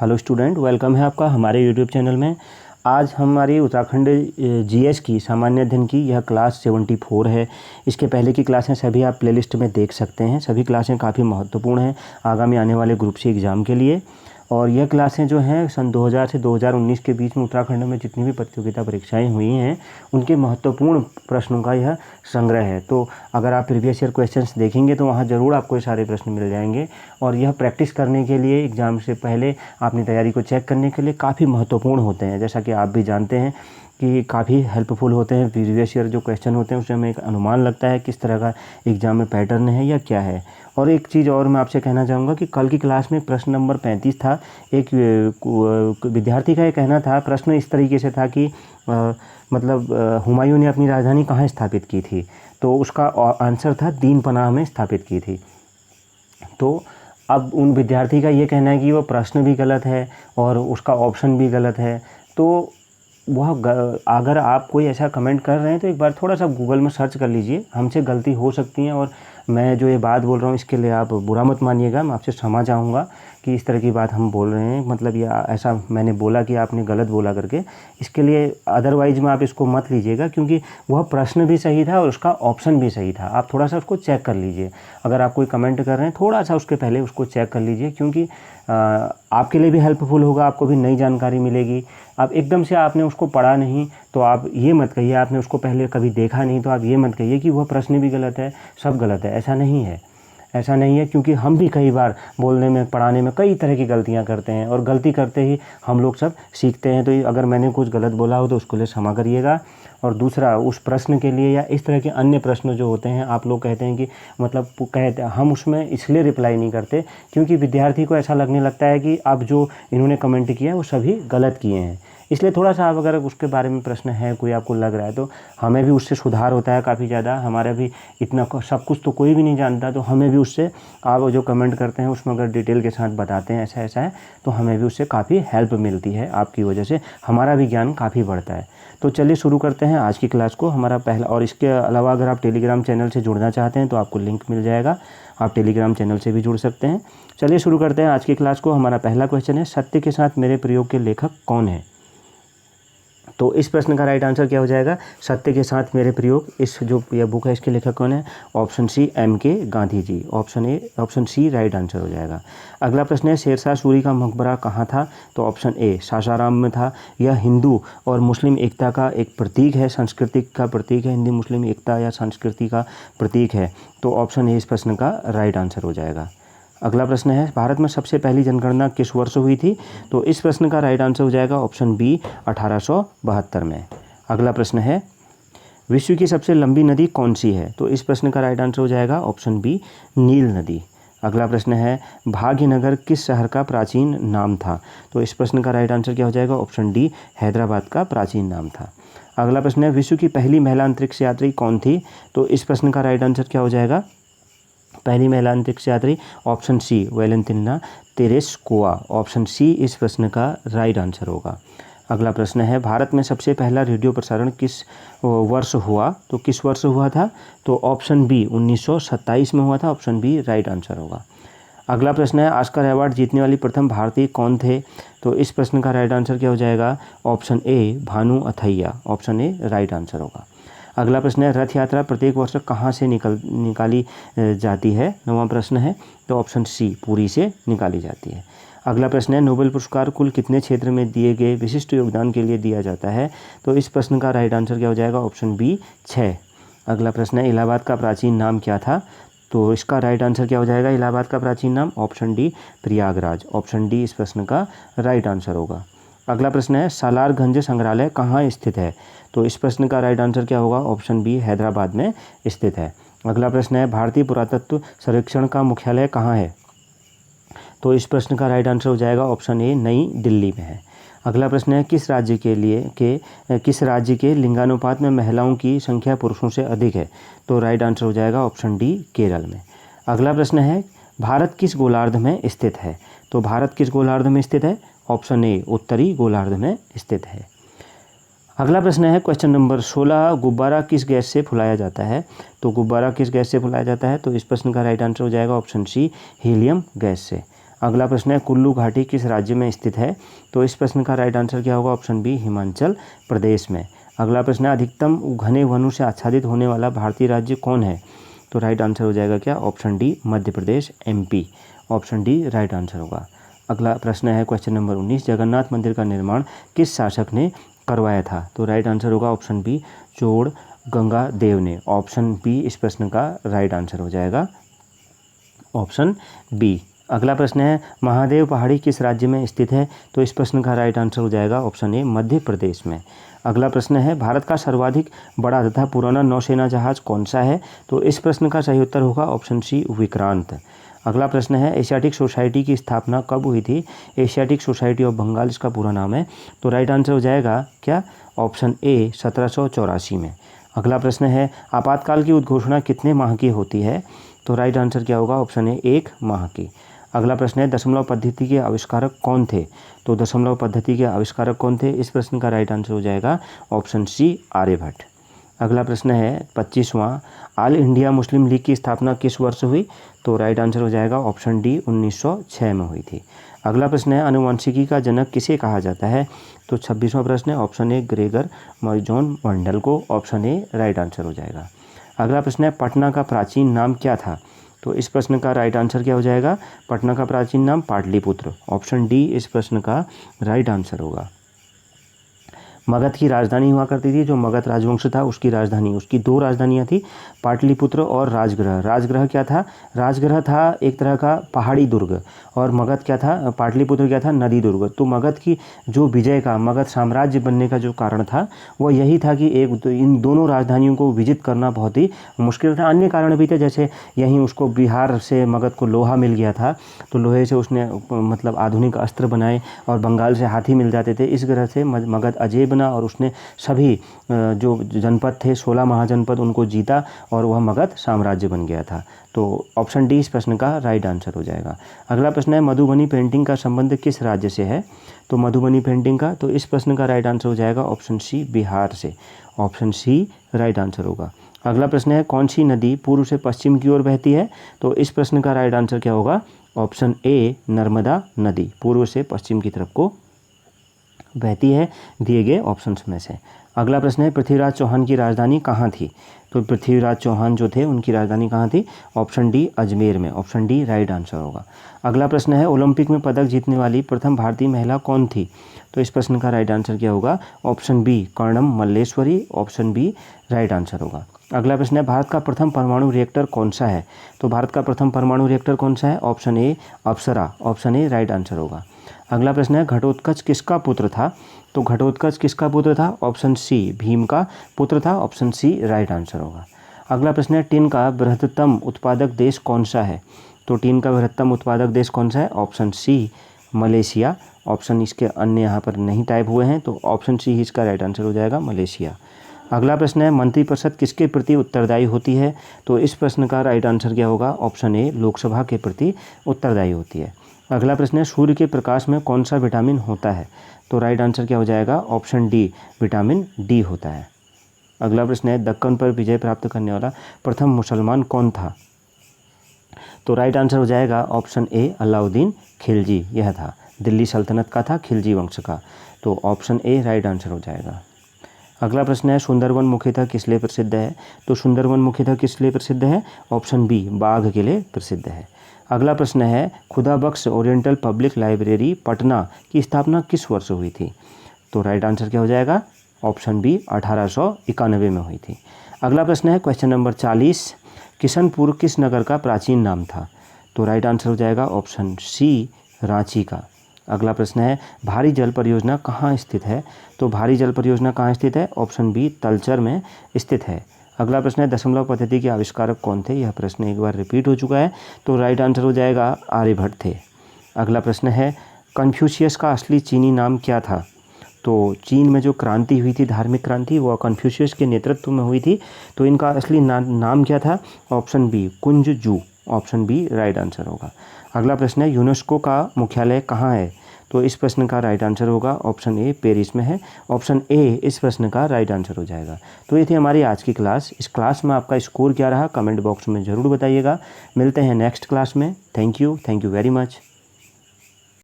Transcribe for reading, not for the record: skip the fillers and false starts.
Hello student, welcome है आपका हमारे यूट्यूब चैनल में। आज हमारी उत्तराखंड जीएस की सामान्य अध्ययन की यह क्लास 74 है। इसके पहले की क्लासें सभी आप प्लेलिस्ट में देख सकते हैं। सभी क्लासें काफ़ी महत्वपूर्ण हैं आगामी आने वाले ग्रुप सी एग्ज़ाम के लिए। और यह क्लासें जो हैं सन 2000 से 2019 के बीच में उत्तराखंड में जितनी भी प्रतियोगिता परीक्षाएं हुई हैं उनके महत्वपूर्ण प्रश्नों का यह संग्रह है। तो अगर आप प्रीवियस ईयर क्वेश्चंस देखेंगे तो वहाँ ज़रूर आपको ये सारे प्रश्न मिल जाएंगे। और यह प्रैक्टिस करने के लिए, एग्ज़ाम से पहले अपनी तैयारी को चेक करने के लिए काफ़ी महत्वपूर्ण होते हैं। जैसा कि आप भी जानते हैं कि काफ़ी हेल्पफुल होते हैं। प्रीवियस ईयर जो क्वेश्चन होते हैं उससे हमें एक अनुमान लगता है किस तरह का एग्ज़ाम में पैटर्न है या क्या है। और एक चीज़ और मैं आपसे कहना चाहूँगा कि कल की क्लास में प्रश्न नंबर 35 था। एक विद्यार्थी का ये कहना था, प्रश्न इस तरीके से था कि हुमायूं ने अपनी राजधानी कहाँ स्थापित की थी। तो उसका आंसर था दीनपनाह में स्थापित की थी। तो अब उन विद्यार्थी का ये कहना है कि वो प्रश्न भी गलत है और उसका ऑप्शन भी गलत है। तो अगर आप कोई ऐसा कमेंट कर रहे हैं तो एक बार थोड़ा सा गूगल में सर्च कर लीजिए। हमसे गलती हो सकती है और मैं जो ये बात बोल रहा हूँ इसके लिए आप बुरा मत मानिएगा। मैं आपसे क्षमा चाहूँगा कि इस तरह की बात हम बोल रहे हैं, मतलब ये ऐसा मैंने बोला कि आपने गलत बोला करके। इसके लिए अदरवाइज में आप इसको मत लीजिएगा, क्योंकि वह प्रश्न भी सही था और उसका ऑप्शन भी सही था। आप थोड़ा सा उसको चेक कर लीजिए। अगर आप कोई कमेंट कर रहे हैं थोड़ा सा उसके पहले उसको चेक कर लीजिए, क्योंकि आपके लिए भी हेल्पफुल होगा, आपको भी नई जानकारी मिलेगी। अब एकदम से आपने उसको पढ़ा नहीं तो आप ये मत कहिए, आपने उसको पहले कभी देखा नहीं तो आप ये मत कहिए कि वह प्रश्न भी गलत है, सब गलत है। ऐसा नहीं है, ऐसा नहीं है, क्योंकि हम भी कई बार बोलने में, पढ़ाने में कई तरह की गलतियां करते हैं और गलती करते ही हम लोग सब सीखते हैं। तो अगर मैंने कुछ गलत बोला हो तो उसके लिए क्षमा करिएगा। और दूसरा, उस प्रश्न के लिए या इस तरह के अन्य प्रश्न जो होते हैं, आप लोग कहते हैं कि हम उसमें इसलिए रिप्लाई नहीं करते क्योंकि विद्यार्थी को ऐसा लगने लगता है कि अब जो इन्होंने कमेंट किया है वो सभी गलत किए हैं। इसलिए थोड़ा सा आप अगर उसके बारे में प्रश्न है कोई आपको लग रहा है तो हमें भी उससे सुधार होता है काफ़ी ज़्यादा। हमारा भी इतना सब कुछ तो कोई भी नहीं जानता, तो हमें भी उससे, आप जो कमेंट करते हैं उसमें अगर डिटेल के साथ बताते हैं ऐसा ऐसा है तो हमें भी उससे काफ़ी हेल्प मिलती है। आपकी वजह से हमारा भी ज्ञान काफ़ी बढ़ता है। तो चलिए शुरू करते हैं आज की क्लास को। हमारा पहला, और इसके अलावा अगर आप टेलीग्राम चैनल से जुड़ना चाहते हैं तो आपको लिंक मिल जाएगा, आप टेलीग्राम चैनल से भी जुड़ सकते हैं। चलिए शुरू करते हैं आज की क्लास को। हमारा पहला क्वेश्चन है, सत्य के साथ मेरे प्रयोग के लेखक कौन है। तो इस प्रश्न का राइट आंसर क्या हो जाएगा, सत्य के साथ मेरे प्रयोग। इस जो यह बुक है इसके लेखक कौन है, option C M.K. Gandhi ji. Option C right answer हो जाएगा। अगला प्रश्न है, शेरशाह सूरी का मकबरा कहाँ था। तो ऑप्शन ए सासाराम में था। यह हिंदू और मुस्लिम एकता का एक प्रतीक है, संस्कृति का प्रतीक है, हिंदू मुस्लिम एकता या संस्कृति का प्रतीक है। तो ऑप्शन ए इस प्रश्न का राइट आंसर हो जाएगा। अगला प्रश्न है, भारत में सबसे पहली जनगणना किस वर्ष हुई थी। तो इस प्रश्न का राइट आंसर हो जाएगा ऑप्शन बी 1872 में। अगला प्रश्न है, विश्व की सबसे लंबी नदी कौन सी है। तो इस प्रश्न का राइट आंसर हो जाएगा ऑप्शन बी नील नदी। अगला प्रश्न है, भाग्यनगर किस शहर का प्राचीन नाम था। तो इस प्रश्न का राइट आंसर क्या हो जाएगा, ऑप्शन डी हैदराबाद का प्राचीन नाम था। अगला प्रश्न है, विश्व की पहली महिला अंतरिक्ष यात्री कौन थी। तो इस प्रश्न का राइट आंसर क्या हो जाएगा, पहली महिला अंतरिक्ष यात्री option C Valentina Tereshkova. Option C इस प्रश्न का राइट आंसर होगा। अगला प्रश्न है, भारत में सबसे पहला रेडियो प्रसारण किस वर्ष हुआ। तो किस वर्ष हुआ था। तो ऑप्शन बी 1927 में हुआ था। ऑप्शन बी राइट आंसर होगा। अगला प्रश्न है, ऑस्कर अवार्ड जीतने वाली प्रथम भारतीय कौन थे। तो इस प्रश्न का राइट आंसर क्या हो जाएगा, option A Bhanu Athaiya. Option A right answer होगा। अगला प्रश्न है, रथ यात्रा प्रत्येक वर्ष कहाँ से निकाली जाती है। 9वां प्रश्न है। तो ऑप्शन सी पुरी से निकाली जाती है। अगला प्रश्न है, नोबेल पुरस्कार कुल कितने क्षेत्र में दिए गए विशिष्ट योगदान के लिए दिया जाता है। तो इस प्रश्न का राइट आंसर क्या हो जाएगा, ऑप्शन बी 6। अगला प्रश्न है, इलाहाबाद का प्राचीन नाम क्या था। तो इसका राइट आंसर क्या हो जाएगा, इलाहाबाद का प्राचीन नाम option D Prayagraj. Option D इस प्रश्न का राइट आंसर होगा। अगला प्रश्न है, सालारगंज संग्रहालय कहाँ स्थित है। तो इस प्रश्न का राइट आंसर क्या होगा, ऑप्शन बी हैदराबाद में स्थित है। अगला प्रश्न है, भारतीय पुरातत्व सर्वेक्षण का मुख्यालय कहाँ है। तो इस प्रश्न का राइट आंसर हो जाएगा ऑप्शन ए नई दिल्ली में है। अगला प्रश्न है, किस राज्य के लिंगानुपात में महिलाओं की संख्या पुरुषों से अधिक है। तो राइट आंसर हो जाएगा ऑप्शन डी केरल में। अगला प्रश्न है, भारत किस गोलार्ध में स्थित है। तो भारत किस गोलार्ध में स्थित है, ऑप्शन ए उत्तरी गोलार्ध में स्थित है। अगला प्रश्न है, क्वेश्चन नंबर 16, गुब्बारा किस गैस से फुलाया जाता है। तो गुब्बारा किस गैस से फुलाया जाता है। तो इस प्रश्न का राइट आंसर हो जाएगा ऑप्शन सी हीलियम गैस से। अगला प्रश्न है कुल्लू घाटी किस राज्य में स्थित है? तो इस प्रश्न का राइट आंसर क्या होगा? ऑप्शन बी हिमाचल प्रदेश में। अगला प्रश्न है अधिकतम घने वनों से आच्छादित होने वाला भारतीय राज्य कौन है? तो राइट आंसर हो जाएगा क्या? Option D Madhya Pradesh, MP. Option D right answer होगा। अगला प्रश्न है क्वेश्चन नंबर 19, जगन्नाथ मंदिर का निर्माण किस शासक ने करवाया था? तो राइट आंसर होगा ऑप्शन बी चोड़ गंगा देव ने। ऑप्शन बी इस प्रश्न का राइट आंसर हो जाएगा, ऑप्शन बी। अगला प्रश्न है महादेव पहाड़ी किस राज्य में स्थित है? तो इस प्रश्न का राइट आंसर हो जाएगा ऑप्शन ए मध्य प्रदेश में। अगला प्रश्न है भारत का सर्वाधिक बड़ा तथा पुराना नौसेना जहाज कौन सा है? तो इस प्रश्न का सही उत्तर होगा ऑप्शन सी विक्रांत। अगला प्रश्न है एशियाटिक सोसाइटी की स्थापना कब हुई थी? एशियाटिक सोसाइटी ऑफ बंगाल इसका पूरा नाम है। तो राइट आंसर हो जाएगा क्या? ऑप्शन ए 1784 में। अगला प्रश्न है आपातकाल की उद्घोषणा कितने माह की होती है? तो राइट आंसर क्या होगा? ऑप्शन ए 1 माह की। अगला प्रश्न है दशमलव पद्धति के आविष्कारक कौन थे? तो दशमलव पद्धति के आविष्कारक कौन थे? इस प्रश्न का राइट आंसर हो जाएगा ऑप्शन सी आर्यभट्ट। अगला प्रश्न है 25वां ऑल इंडिया मुस्लिम लीग की स्थापना किस वर्ष हुई? तो राइट आंसर हो जाएगा ऑप्शन डी 1906 में हुई थी। अगला प्रश्न है आनुवंशिकी का जनक किसे कहा जाता है? तो 26वां प्रश्न है ऑप्शन ए ग्रेगर जॉन मंडल को। ऑप्शन ए राइट आंसर हो जाएगा। अगला प्रश्न है पटना का प्राचीन नाम क्या था? तो इस प्रश्न का राइट आंसर क्या हो जाएगा? पटना का प्राचीन नाम पाटलिपुत्र। ऑप्शन डी इस प्रश्न का राइट आंसर होगा। मगध की राजधानी हुआ करती थी, जो मगध राजवंश था उसकी राजधानी, उसकी 2 राजधानियाँ थी, पाटलिपुत्र और राजगृह। राजगृह क्या था? राजगृह था एक तरह का पहाड़ी दुर्ग, और मगध क्या था? पाटलिपुत्र क्या था? नदी दुर्ग। तो मगध की जो विजय का, मगध साम्राज्य बनने का जो कारण था वह यही था कि इन दोनों राजधानियों को विजित करना बहुत ही मुश्किल था। अन्य कारण भी थे, जैसे यहीं उसको बिहार से मगध को लोहा मिल गया था, तो लोहे से उसने मतलब आधुनिक अस्त्र बनाए, और बंगाल से हाथी मिल जाते थे। इस तरह से मगध अजय बना और उसने सभी जो जनपद थे 16 महाजनपद उनको जीता और वह मगध साम्राज्य बन गया था। तो ऑप्शन डी इस प्रश्न का राइट आंसर हो जाएगा। अगला प्रश्न है मधुबनी पेंटिंग का संबंध किस राज्य से है? तो मधुबनी पेंटिंग का, तो इस प्रश्न का राइट आंसर हो जाएगा ऑप्शन सी बिहार से। ऑप्शन सी राइट आंसर होगा। अगला प्रश्न है कौन सी नदी पूर्व से पश्चिम की ओर बहती है? तो इस प्रश्न का राइट आंसर क्या होगा? ऑप्शन ए नर्मदा नदी पूर्व से पश्चिम की तरफ को बहती है दिए गए ऑप्शंस में से। अगला प्रश्न है पृथ्वीराज चौहान की राजधानी कहाँ थी? तो पृथ्वीराज चौहान जो थे उनकी राजधानी कहाँ थी? ऑप्शन डी अजमेर में। ऑप्शन डी राइट आंसर होगा। अगला प्रश्न है ओलंपिक में पदक जीतने वाली प्रथम भारतीय महिला कौन थी? तो इस प्रश्न का राइट आंसर क्या होगा? Option B Karnam Malleswari. Option B right answer होगा। अगला प्रश्न है भारत का प्रथम परमाणु रिएक्टर कौन सा है? तो भारत का प्रथम परमाणु रिएक्टर कौन सा है? Option A Apsara. Option A right answer होगा। अगला प्रश्न है घटोत्कच किसका पुत्र था? तो घटोत्कच किसका पुत्र था? ऑप्शन सी भीम का पुत्र था। ऑप्शन सी राइट आंसर होगा। अगला प्रश्न है टिन का बृहत्तम उत्पादक देश कौन सा है? तो टिन का बृहत्तम उत्पादक देश कौन सा है? Option C Malaysia. ऑप्शन इसके अन्य यहाँ पर नहीं टाइप हुए हैं, तो ऑप्शन सी ही इसका राइट आंसर हो जाएगा, मलेशिया। अगला प्रश्न है मंत्रिपरिषद किसके प्रति उत्तरदायी होती है? तो इस प्रश्न का राइट आंसर क्या होगा? ऑप्शन ए लोकसभा के प्रति उत्तरदायी होती है। अगला प्रश्न है सूर्य के प्रकाश में कौन सा विटामिन होता है? तो राइट आंसर क्या हो जाएगा? ऑप्शन डी विटामिन डी होता है। अगला प्रश्न है दक्कन पर विजय प्राप्त करने वाला प्रथम मुसलमान कौन था? तो राइट आंसर हो जाएगा ऑप्शन ए अलाउद्दीन खिलजी। यह था दिल्ली सल्तनत का था, खिलजी वंश का। तो ऑप्शन ए राइट आंसर हो जाएगा। अगला प्रश्न है सुंदरवन मुख्यतः किस लिए प्रसिद्ध है? तो सुंदरवन मुख्यतः किस लिए प्रसिद्ध है? ऑप्शन बी बाघ के लिए प्रसिद्ध है। अगला प्रश्न है खुदा बख्श ओरिएंटल पब्लिक लाइब्रेरी पटना की स्थापना किस वर्ष हुई थी? तो राइट आंसर क्या हो जाएगा? ऑप्शन बी 1891 में हुई थी। अगला प्रश्न है क्वेश्चन नंबर 40, किशनपुर किस नगर का प्राचीन नाम था? तो राइट आंसर हो जाएगा ऑप्शन सी रांची का। अगला प्रश्न है भारी जल परियोजना कहाँ स्थित है? तो भारी जल परियोजना कहाँ स्थित है? ऑप्शन बी तलचर में स्थित है। अगला प्रश्न है दशमलव पद्धति के आविष्कारक कौन थे? यह प्रश्न एक बार रिपीट हो चुका है, तो राइट आंसर हो जाएगा आर्यभट्ट थे। अगला प्रश्न है कन्फ्यूशियस का असली चीनी नाम क्या था? तो चीन में जो क्रांति हुई थी, धार्मिक क्रांति, वह कन्फ्यूशियस के नेतृत्व में हुई थी, तो इनका असली नाम क्या था? ऑप्शन बी कुंज जू। ऑप्शन बी राइट आंसर होगा। अगला प्रश्न है यूनेस्को का मुख्यालय कहाँ है? तो इस प्रश्न का राइट आंसर होगा ऑप्शन ए पेरिस में है। ऑप्शन ए इस प्रश्न का राइट आंसर हो जाएगा। तो ये थी हमारी आज की क्लास। इस क्लास में आपका स्कोर क्या रहा कमेंट बॉक्स में ज़रूर बताइएगा। मिलते हैं नेक्स्ट क्लास में। Thank you very much.